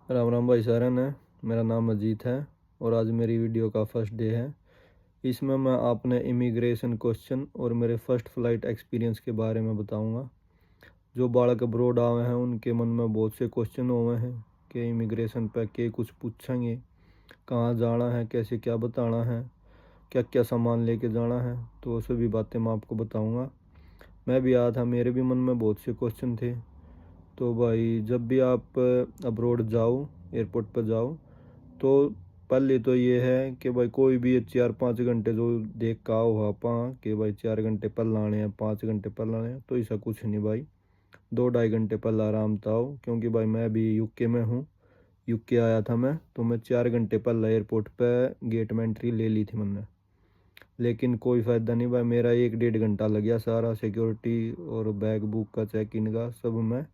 राम राम भाई सारन ने। मेरा नाम अजीत है और आज मेरी वीडियो का फर्स्ट डे है। इसमें मैं आपने इमिग्रेशन क्वेश्चन और मेरे फर्स्ट फ़्लाइट एक्सपीरियंस के बारे में बताऊंगा। जो बालक अब्रोड आए हैं उनके मन में बहुत से क्वेश्चन हुए हैं कि इमिग्रेशन पे के कुछ पूछेंगे, कहाँ जाना है, कैसे क्या बताना है, क्या क्या सामान लेके जाना है। तो वो सभी बातें मैं आपको बताऊँगा। मैं भी आया था, मेरे भी मन में बहुत से क्वेश्चन थे। तो भाई जब भी आप अब्रोड जाओ, एयरपोर्ट पर जाओ, तो पहले तो ये है कि भाई कोई भी 4-5 घंटे जो देख का आओ आप कि भाई 4 घंटे पहले आने हैं, 5 घंटे पहले आने हैं, तो ऐसा कुछ नहीं भाई। 2-2.5 घंटे पहले आराम से आओ, क्योंकि भाई मैं भी यूके में हूँ। यूके आया था मैं, तो मैं 4 घंटे पहले एयरपोर्ट पे गेट में एंट्री ले ली थी मैंने। लेकिन कोई फ़ायदा नहीं भाई, मेरा 1-1.5 घंटा लग गया सारा सिक्योरिटी और बैग बुक का चेक इन का सब में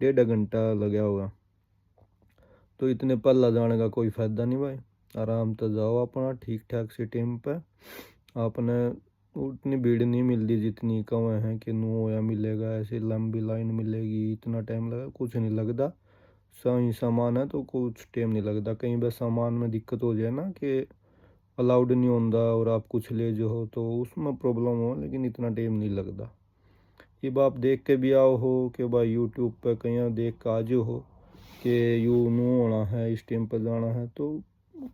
1.5 घंटा लग गया होगा। तो इतने पल्ला जाने का कोई फ़ायदा नहीं भाई। आराम से जाओ अपना ठीक ठाक सी टाइम पे। आपने उतनी भीड़ नहीं मिलती जितनी कम है कि नू या मिलेगा, ऐसी लंबी लाइन मिलेगी, इतना टाइम लगेगा, कुछ नहीं लगता। सही सामान है तो कुछ टाइम नहीं लगता। कहीं बस सामान में दिक्कत हो जाए ना कि अलाउड नहीं होता और आप कुछ ले जो हो तो उसमें प्रॉब्लम हो, लेकिन इतना टाइम नहीं लगता। ये आप देख के भी आओ हो कि भाई यूट्यूब पे कहीं देख के आ जाओ हो कि यू नू होना है, इस टाइम पर जाना है, तो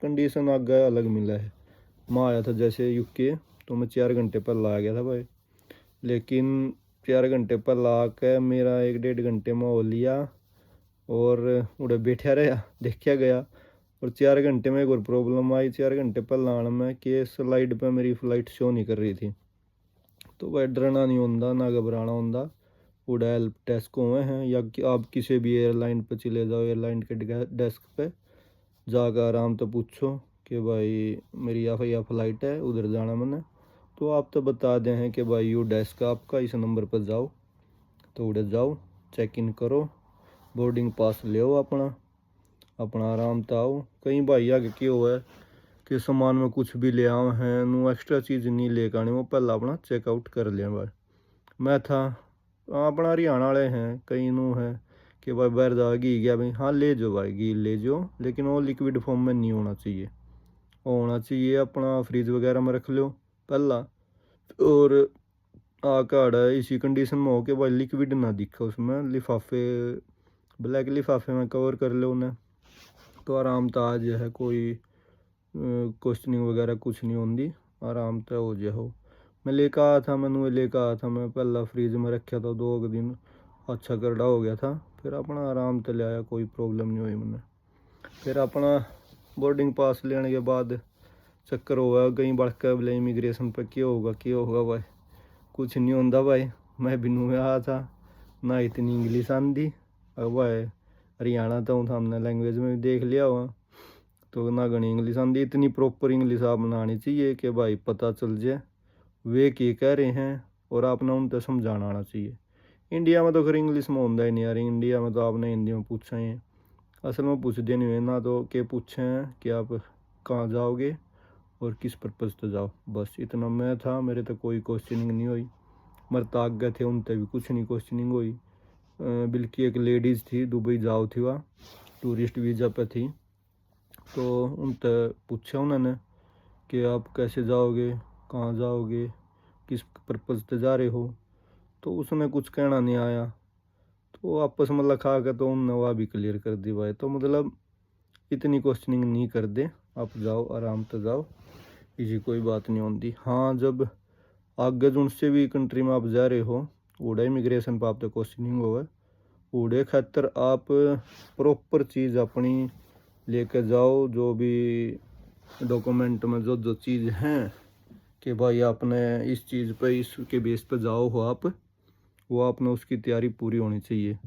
कंडीशन आगे अलग मिला है। मैं आया था जैसे यूके, तो मैं 4 घंटे पहले आ गया था भाई। लेकिन 4 घंटे पहले आके मेरा 1-1.5 घंटे में हो लिया और उड़े बैठा रहा देखा गया। और 4 घंटे में एक और प्रॉब्लम आई 4 घंटे पहले आने में कि स्लाइड पे मेरी फ़्लाइट शो नहीं कर रही थी। तो भाई डरना नहीं होता ना घबराना होता। उड़ा हेल्प डेस्क हुए हैं या कि आप किसी भी एयरलाइन पर चले जाओ, एयरलाइन के डेस्क पे जाकर आराम तो पूछो कि भाई मेरी या फ़्लाइट है, उधर जाना मैंने। तो आप तो बता दें हैं कि भाई यू डेस्क आपका, इस नंबर पर जाओ, तो उधर जाओ, चेक इन करो, बोर्डिंग पास ले अपना अपना आराम से आओ। कहीं भाई आगे क्यों हुआ है कि सामान में कुछ भी ले आओ हैं, नू एक्स्ट्रा चीज़ नहीं लेकर आनी, वो पहले अपना चेकआउट कर लिया भाई। मैं था अपना हरियाणा वाले हैं, कई नू है कि भाई बाहर जा घी गया भाई, हाँ ले जाओ भाई घी ले जाओ, लेकिन वो लिक्विड फॉर्म में नहीं होना चाहिए। वो होना चाहिए अपना फ्रिज वगैरह में रख लो पहला। और आकाड़ा इसी कंडीशन में हो के भाई लिक्विड ना दिखे उसमें, लिफाफे ब्लैक लिफाफे में कवर कर लो उन्हें, तो आराम से आज है कोई क्वेश्चनिंग वगैरह कुछ नहीं होती, आराम से हो जाओ। मैं लेकर आया था, मैंने लेकर आया था, मैं पहला फ्रिज में रखा था 2 दिन, अच्छा करड़ा हो गया था। फिर अपना आराम से ले आया, कोई प्रॉब्लम नहीं हुई मैंने। फिर अपना बोर्डिंग पास लेने के बाद चक्कर हुआ कहीं बढ़ कर बोले इमिग्रेशन पर क्या होगा भाई, कुछ नहीं होता भाई। मैं बिनू में आया था, ना इतनी इंग्लिश आती। अब भाई हरियाणा तो हूँ, हमने लैंग्वेज में भी देख लिया हुआ, तो ना घनी इंग्लिश आती। इतनी प्रॉपर इंग्लिश आप बनानी चाहिए कि भाई पता चल जाए वे क्या कह रहे हैं और आपने उन तक समझाना आना चाहिए। इंडिया में तो खैर इंग्लिश में होता ही नहीं यार, इंडिया में तो आपने हिंदी में पूछा ही है। असल में पूछते नहीं हुए ना, तो के पूछे हैं कि आप कहाँ जाओगे और किस पर्पज़ से जाओ, बस इतना मैं था। मेरे तो कोई क्वेश्चनिंग नहीं हुई। मरता आगे थे उन भी कुछ नहीं क्वेश्चनिंग हुई। बल्कि एक लेडीज़ थी, दुबई जाओ थी, वह टूरिस्ट वीज़ा पे थी, तो उन पूछा उन्होंने कि आप कैसे जाओगे, कहाँ जाओगे, किस पर्पज़ से जा रहे हो। तो उसने कुछ कहना नहीं आया, तो आपस में लखा के तो उनने वह भी क्लियर कर दी भाई। तो मतलब इतनी क्वेश्चनिंग नहीं कर दे, आप जाओ आराम से जाओ, इसी कोई बात नहीं होती। हाँ जब आगे जो उनसे भी कंट्री में आप जा रहे हो, उड़ा इमिग्रेशन पर आप तो क्वेश्चनिंग होगा, उड़े खातर आप प्रॉपर चीज़ अपनी लेकर जाओ, जो भी डॉक्यूमेंट में जो जो चीज़ हैं कि भाई आपने इस चीज़ पे इसके बेस पे जाओ हो आप, वो आपने उसकी तैयारी पूरी होनी चाहिए।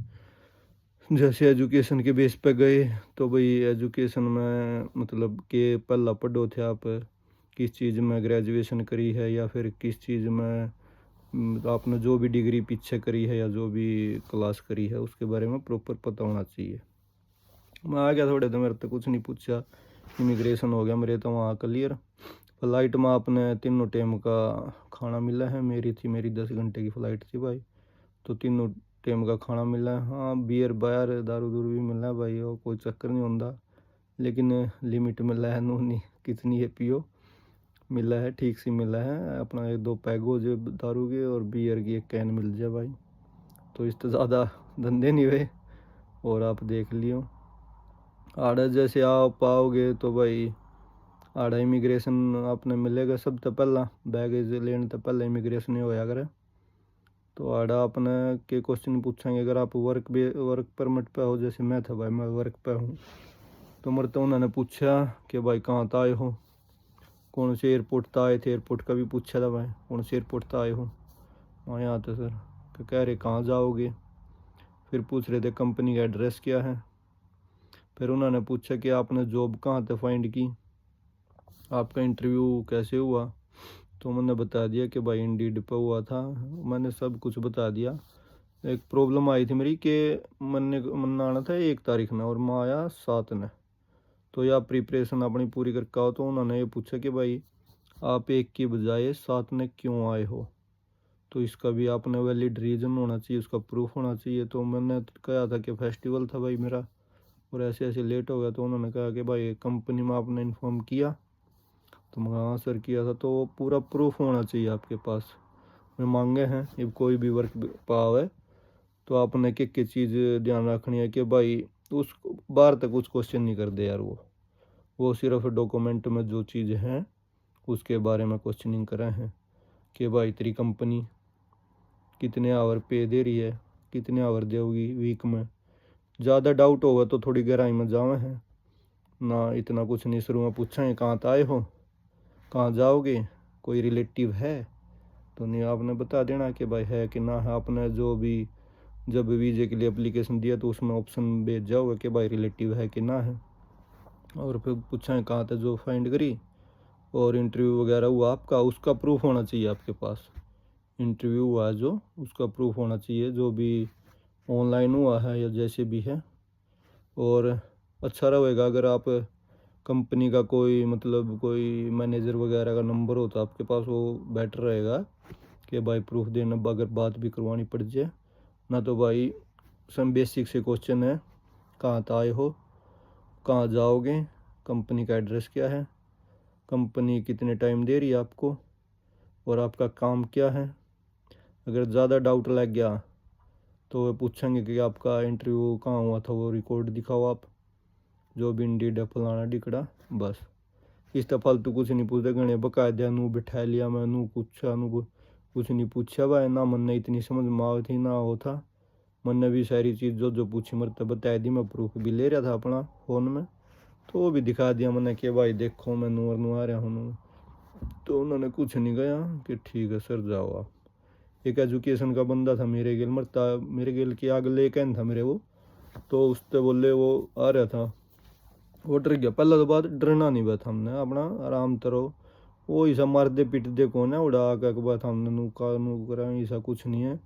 जैसे एजुकेशन के बेस पे गए तो भाई एजुकेशन में मतलब कि पहला पढ़ो थे आप, किस चीज़ में ग्रेजुएशन करी है या फिर किस चीज़ में आपने जो भी डिग्री पीछे करी है या जो भी क्लास करी है उसके बारे में प्रॉपर पता होना चाहिए। मैं आ गया थोड़े तो मेरे तो कुछ नहीं पूछा, इमिग्रेशन हो गया मेरे तो वहाँ क्लियर। फ़्लाइट में आपने तीनों टाइम का खाना मिला है, मेरी 10 घंटे की फ़्लाइट थी भाई, तो तीनों टाइम का खाना मिल रहा है। हाँ बियर बायर दारू दूरू भी मिल रहा है भाई, और कोई चक्कर नहीं होता, लेकिन लिमिट मिल रहा है, नू नहीं कितनी है पियो, मिला है ठीक सी मिला है। अपना 1-2 पैग हो जाए दारू के, और बियर की 1 कैन मिल जाए भाई, तो इससे ज़्यादा धंधे नहीं हुए। और आप देख लियो आड़ा जैसे आप आओगे तो भाई आड़ा इमिग्रेशन आपने मिलेगा सब तो पहला, बैगेज लेने तो पहले इमिग्रेशन ही होया करे। तो आड़ा अपने के क्वेश्चन पूछेंगे, अगर आप वर्क परमिट पे हो, जैसे मैं था भाई, मैं वर्क पे हूँ, तो मेरे तो उन्होंने पूछा कि भाई कहाँ से आए हो, कौन से एयरपोर्ट से आए थे, एयरपोर्ट का भी पूछा था भाई, कौन से एयरपोर्ट से आए हो। हाँ यहाँ तो सर, तो कह रहे कहाँ जाओगे, फिर पूछ रहे थे कंपनी का एड्रेस क्या है। फिर उन्होंने पूछा कि आपने जॉब कहाँ से फाइंड की, आपका इंटरव्यू कैसे हुआ, तो मैंने बता दिया कि भाई इंडीड पे हुआ था, मैंने सब कुछ बता दिया। एक प्रॉब्लम आई थी मेरी कि मन आना था 1 तारीख में और मैं आया 7 ने, तो या प्रिपरेशन अपनी पूरी करके आओ। तो उन्होंने ये पूछा कि भाई आप 1 की बजाय 7 ने क्यों आए हो, तो इसका भी आपने वैलिड रीज़न होना चाहिए, उसका प्रूफ होना चाहिए। तो मैंने कहा था कि फेस्टिवल था भाई मेरा, और ऐसे ऐसे लेट हो गया। तो उन्होंने कहा कि भाई कंपनी में आपने इन्फॉर्म किया, तो मैं हाँ सर किया था। तो पूरा प्रूफ होना चाहिए आपके पास, में मांगे हैं जब कोई भी वर्क पाव है, तो आपने के चीज़ ध्यान रखनी है कि भाई उस बाहर तक कुछ क्वेश्चन नहीं कर दे यार, वो सिर्फ डॉक्यूमेंट में जो चीज़ हैं उसके बारे में क्वेश्चनिंग करें हैं कि भाई तेरी कंपनी कितने आवर पे दे रही है, कितने आवर देगी वीक में। ज़्यादा डाउट होगा तो थोड़ी गहराई में जावे हैं ना, इतना कुछ नहीं। शुरू में पूछेंगे कहाँ से आए हो, कहाँ जाओगे, कोई रिलेटिव है, तो नहीं आपने बता देना कि भाई है कि ना है। आपने जो भी जब वीज़े के लिए एप्लीकेशन दिया तो उसमें ऑप्शन भेज जाओगे कि भाई रिलेटिव है कि ना है। और फिर पूछें कहाँ से जो फाइंड करी, और इंटरव्यू वगैरह हुआ आपका, उसका प्रूफ होना चाहिए आपके पास। इंटरव्यू हुआ जो, उसका प्रूफ होना चाहिए, जो भी ऑनलाइन हुआ है या जैसे भी है। और अच्छा रहेगा अगर आप कंपनी का कोई मतलब कोई मैनेजर वगैरह का नंबर हो तो आपके पास, वो बेटर रहेगा कि भाई प्रूफ देना अगर बात भी करवानी पड़ जाए ना। तो भाई सम बेसिक से क्वेश्चन है, कहाँ से आए हो, कहाँ जाओगे, कंपनी का एड्रेस क्या है, कंपनी कितने टाइम दे रही है आपको, और आपका काम क्या है। अगर ज़्यादा डाउट लग गया तो वे पूछेंगे कि आपका इंटरव्यू कहाँ हुआ था, वो रिकॉर्ड दिखाओ आप, जो भी इंडीड है फलाना डिकड़ा। बस इस तो फालतू कुछ नहीं पूछते, गणे बकायदा नू बिठा लिया मैं, नू पूछा नू कुछ नहीं पूछा भाई ना। मन ने इतनी समझ माव थी ना, वो था मन ने भी सारी चीज़ जो जो पूछी मरते बता दी। मैं प्रूफ भी ले रहा था अपना फ़ोन में, तो वो भी दिखा दिया मैंने कि भाई देखो मैं नूर नू आ रहा हूँ। तो उन्होंने कुछ नहीं कहा कि ठीक है सर जाओ आप। एक एजुकेशन का बंदा था मेरे गेल मरता, मेरे गेल की आग ले कैन था मेरे वो, तो उससे बोले वो आ रहा था, वो डर गया। पहला तो बात डरना नहीं बात, हमने अपना आराम करो, वो ऐसा मार दे पीट दे कौन है उड़ा के बात, हमने नू करा ऐसा कुछ नहीं है।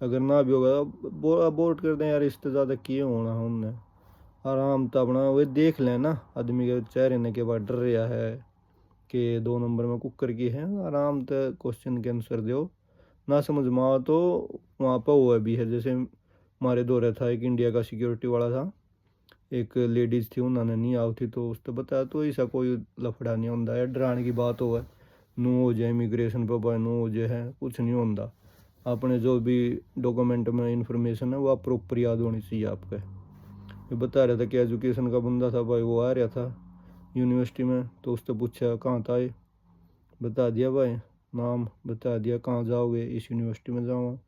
अगर ना भी होगा अबोर्ड कर दें यार, इससे ज़्यादा किए होना हमने आराम तो अपना वो देख लें ना आदमी के चेहरे ने के बाद डर रहा है कि 2 नंबर में कुकर की है। आराम से क्वेश्चन के आंसर दो, ना समझ में आओ तो वहाँ पर वो भी है। जैसे हमारे दौरे था एक इंडिया का सिक्योरिटी वाला था, एक लेडीज़ थी उन्होंने नहीं आई थी, तो उसने बताया तो ऐसा कोई लफड़ा नहीं होता है, डराने की बात हो नू हो जाए इमिग्रेशन पर भाई नू हो जाए है, कुछ नहीं होता। आपने जो भी डॉक्यूमेंट में इंफॉर्मेशन है वो आप प्रॉपर याद होनी चाहिए आपके। ये बता रहा था कि एजुकेशन का बंदा था भाई, वो आ रहा था यूनिवर्सिटी में, तो उससे पूछा कहाँ था आए, बता दिया भाई नाम बता दिया, कहाँ जाओगे, इस यूनिवर्सिटी में जाऊँगा।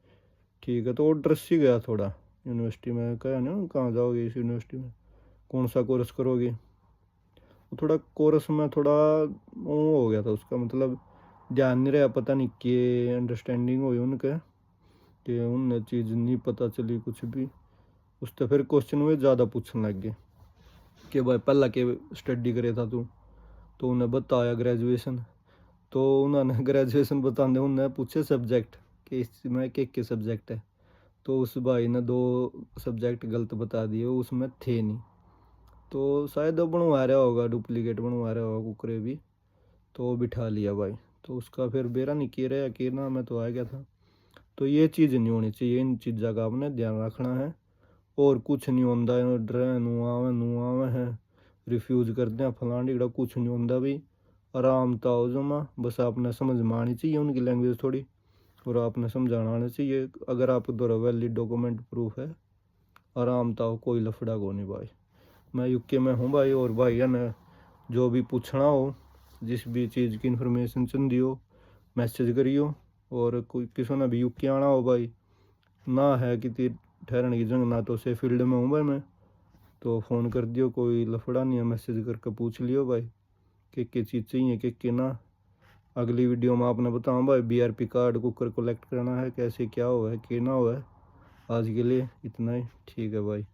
ठीक है, तो वो ड्रेस ही गया थोड़ा यूनिवर्सिटी में, कहा ना कहाँ जाओगे इस यूनिवर्सिटी में, कौन सा कोर्स करोगे। वो थोड़ा कोर्स में थोड़ा वो हो गया था उसका, मतलब ध्यान नहीं रहा, पता नहीं कि अंडरस्टैंडिंग हुई उनके कि उन चीज़ नहीं पता चली कुछ भी। उससे फिर क्वेश्चन में ज़्यादा पूछने लग गए कि भाई पहला के स्टडी करे था तू, तो उन्हें बताया ग्रेजुएशन। तो उन्होंने ग्रेजुएशन बताने उन्हें पूछे सब्जेक्ट कि इसमें के सब्जेक्ट है, तो उस भाई ने 2 सब्जेक्ट गलत बता दिए, उसमें थे नहीं। तो शायद वो बनवा रहा होगा, डुप्लीकेट बनवा रहा होगा कुकरे भी, तो वो बिठा लिया भाई। तो उसका फिर बेरा नहीं किए रहा कि ना मैं तो आ गया था। तो ये चीज़ नहीं होनी चाहिए, इन चीज़ों का आपने ध्यान रखना है। और कुछ नहीं होंदा डरे नू आवे है रिफ्यूज़ कर दें फलान ढिगड़ा, कुछ नहीं होंदा भाई। आराम तो आओ जमा, बस आपने समझ में आनी चाहिए उनकी लैंग्वेज थोड़ी, और आपने समझाना आना चाहिए। अगर आपके द्वारा वैलिड डॉक्यूमेंट प्रूफ है, आराम तो आओ, कोई लफड़ा को नहीं भाई। मैं यूके में हूँ भाई, और भाई है ना जो भी पूछना हो, जिस भी चीज़ की इन्फॉर्मेशन चाहिए हो, मैसेज करियो। और कोई किसी ने भी यूके आना हो भाई, ना है कि ठहरने की जगह, ना तो से फील्ड में हूँ भाई मैं, तो फ़ोन कर दियो, कोई लफड़ा नहीं है, मैसेज करके पूछ लियो भाई कि चीज़ चाहिए कि ना। अगली वीडियो में आपने बताऊँ भाई बीआरपी कार्ड कुकर कलेक्ट करना है, कैसे क्या हुआ है कि ना हुआ है। आज के लिए इतना ही, ठीक है भाई।